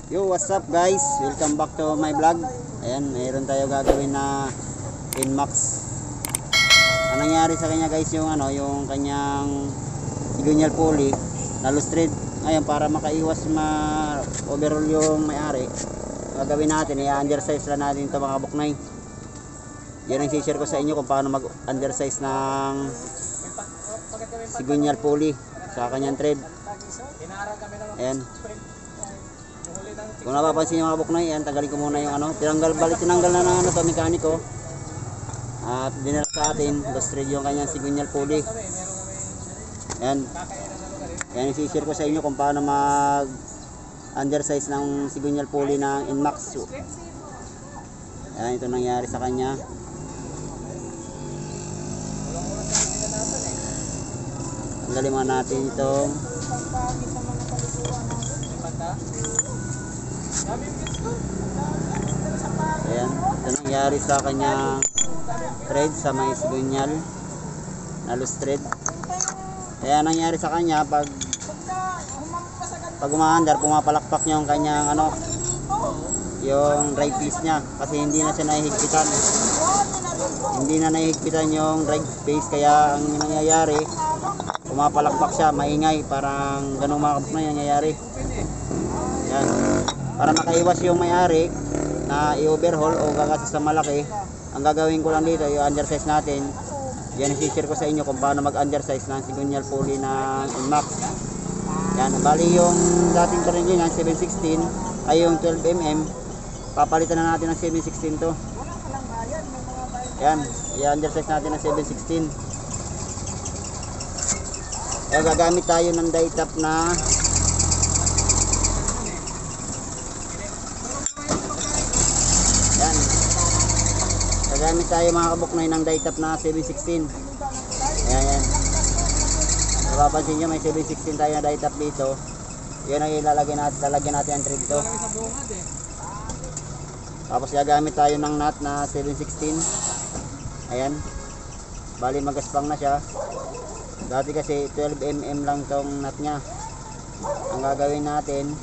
Yo, what's up guys? Welcome back to my vlog. Ayan, mayroon tayo gagawin na Inmax. Ang nangyari sa kanya guys, yung yung kanyang cigonyal pulley na lustred. Ngayon, para makaiwas overall yung may-ari, gagawin natin, i-undersize lang natin ito mga buknay. Yan ang share ko sa inyo kung paano mag-undersize ng cigonyal pulley sa kanyang thread. Ayan. Kung napapansin yung mga buknoy, yan, tanggalin ko muna yung tinanggal na ng to mekaniko. At dinala sa atin, lustred yung kanyang cigonyal pulley. Yan. Yan i-share ko sa inyo kung paano mag undersize ng cigonyal pulley ng Inmax. Yan, ito nangyari sa kanya. Tanggalin muna natin itong ayan, ito nangyari sa kanyang thread sa may cigonyal na lustred. Ayan, nangyari sa kanya pag umaandar, pumapalakpak niya yung kanyang yung drive piece niya kasi hindi na siya nahihigpitan yung drive piece, kaya ang nangyayari, pumapalakpak siya, maingay, parang ganung mga kabuk na nangyayari. Yan. Para makaiwas yung may-ari na i-overhaul o gagastos sa malaki, ang gagawin ko lang dito, i-undersize natin. Yan, i-share ko sa inyo kung paano mag-undersize ng cigonyal pulley ng Inmax. Yan, bali yung dating tornilyo ng 716 ay yung 12mm, papalitan na natin ng 716 to. Yan, i-undersize natin ng 716. Kaya gagamit tayo ng die tap na yan. Gagamit tayo mga kabuknoy ng die tap na 716. Ayan, yan. Napapansin nyo, may 716 tayo na die tap dito. Yan ang lalagyan natin ang thread to. Tapos gagamit tayo ng nut na 716. Ayan. Bali magaspang na siya. Dati kasi 12mm lang tong nut nya. Ang gagawin natin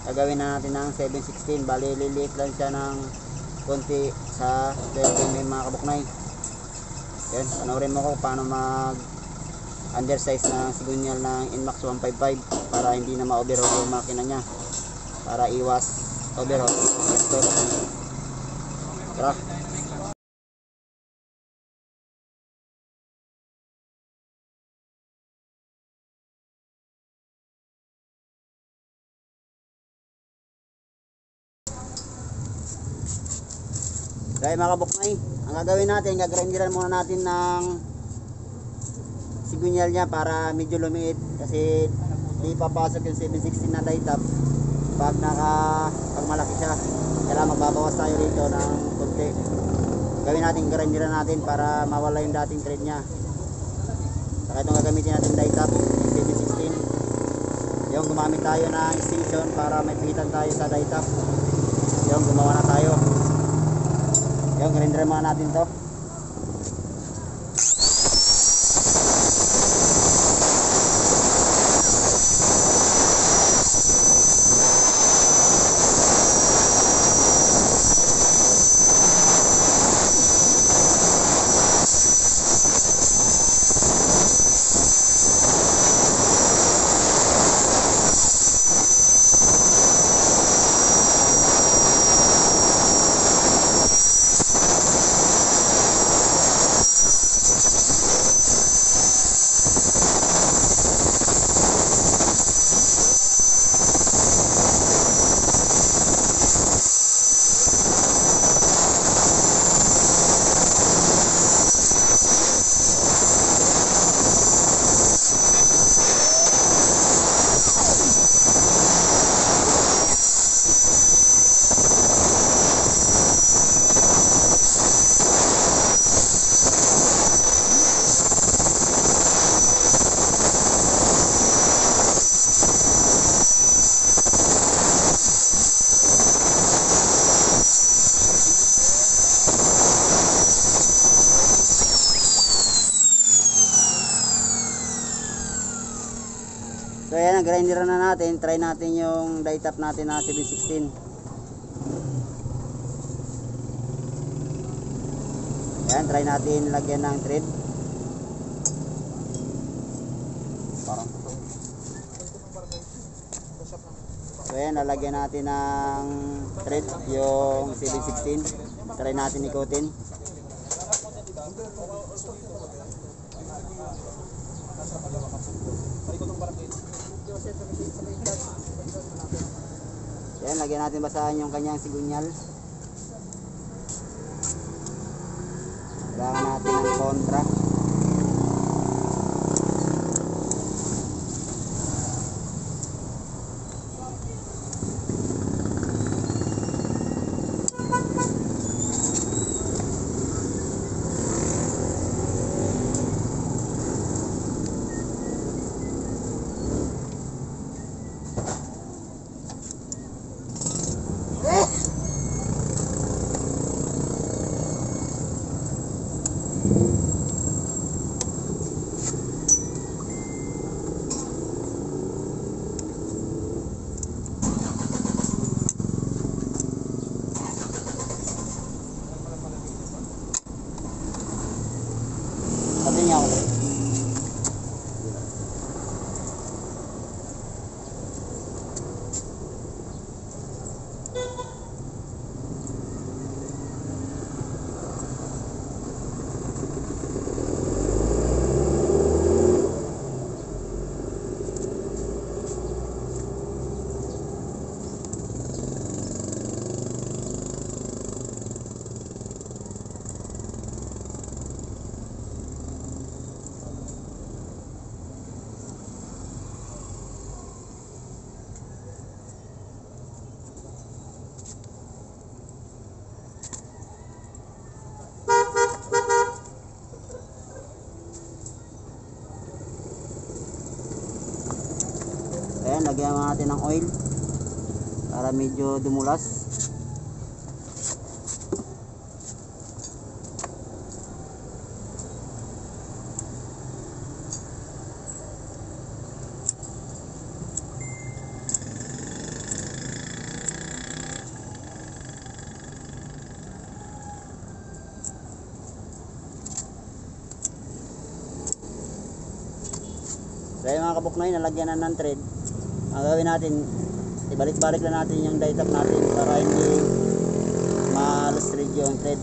na natin ng 716. Bali liliit lang siya ng konti sa 12mm mga kabuknay. Yan, panoorin mo ko paano mag undersize na cigonyal ng Inmax 155 para hindi na ma-overhaul yung makina nya, para iwas overhaul. Tara. Dahil mga kabuknay, ang gagawin natin, gagrindiran muna natin ng cigonyal niya para medyo lumiit, kasi di papasok yung 716 na die tap pag malaki siya. Kailangan magbabawas tayo rito ng konti. Gawin natin, grindiran natin para mawala yung dating thread niya. Saka itong gagamitin natin die tap 716. Yung gumamit tayo ng extension para may pihitan tayo sa die tap. Yung gumawa na tayo. Yung grinder muna natin to. nag-grinder na natin. Try natin yung die tap natin na 716. Yan, try natin lagyan ng thread. So yan, lalagyan natin ng thread yung 716. Try natin ikutin. Yan, lagyan natin basahan yung kanyang sigunyal. Kailangan natin ng kontra. Sabi niya ako. Ayan, lagyan natin ng oil para medyo dumulas. Kaya mga kabuknoy, nalagyan na ng thread. Ang gawin natin, ibalik-balik lang natin yung die tap natin para hindi ma-lose yung thread.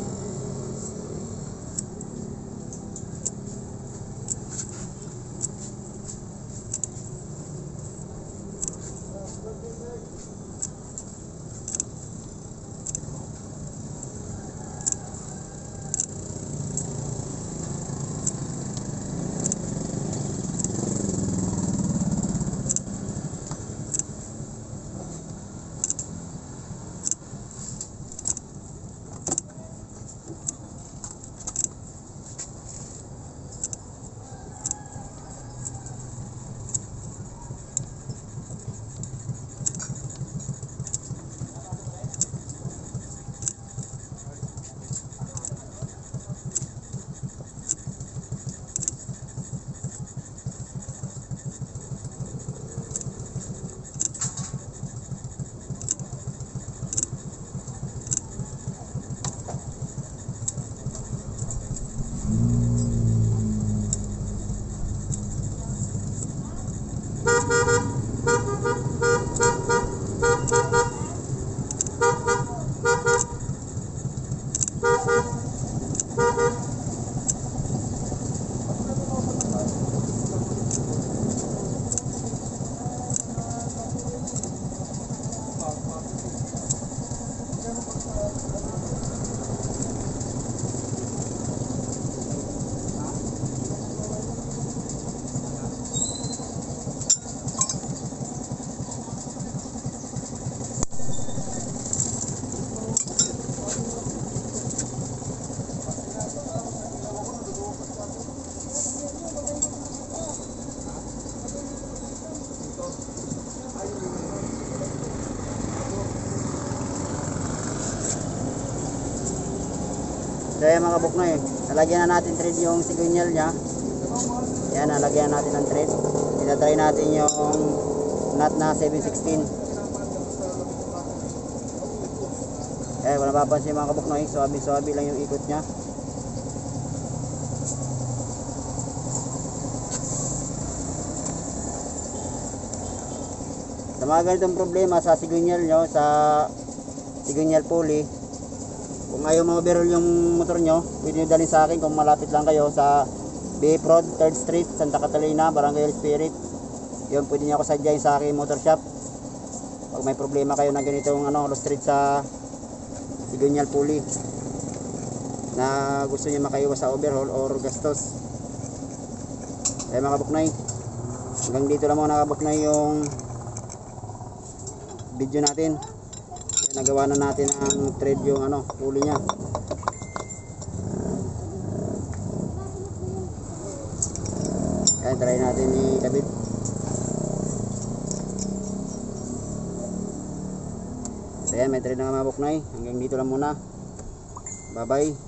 Kaya mga kabuknoy, nalagyan na natin thread yung sigunyal niya. Yan, nalagyan natin ng thread. Itatry natin yung nut na 716. Wala papansin mga kabuknoy, suabi lang yung ikot niya. Sa mga ganitong problema sa sigunyal nyo, sa sigunyal pulley, kung ayaw ma-overhaul yung motor nyo, pwede nyo dalhin sa akin kung malapit lang kayo sa BF Road, 3rd Street, Santa Catalina, Barangay El Spirit. Yun, pwede nyo ako sadyain sa akin motor shop pag may problema kayo na ganitong lost thread sa sigunyal pulley na gusto nyo makaiwas sa overhaul or gastos. Mga kabuknoy, hanggang dito lang mga kabuknoy yung video natin. Nagawa na natin ang thread yung pulley nya. Try natin ikabit. Ayan, may thread na mga kabuknoy. Hanggang dito lang muna. Bye bye.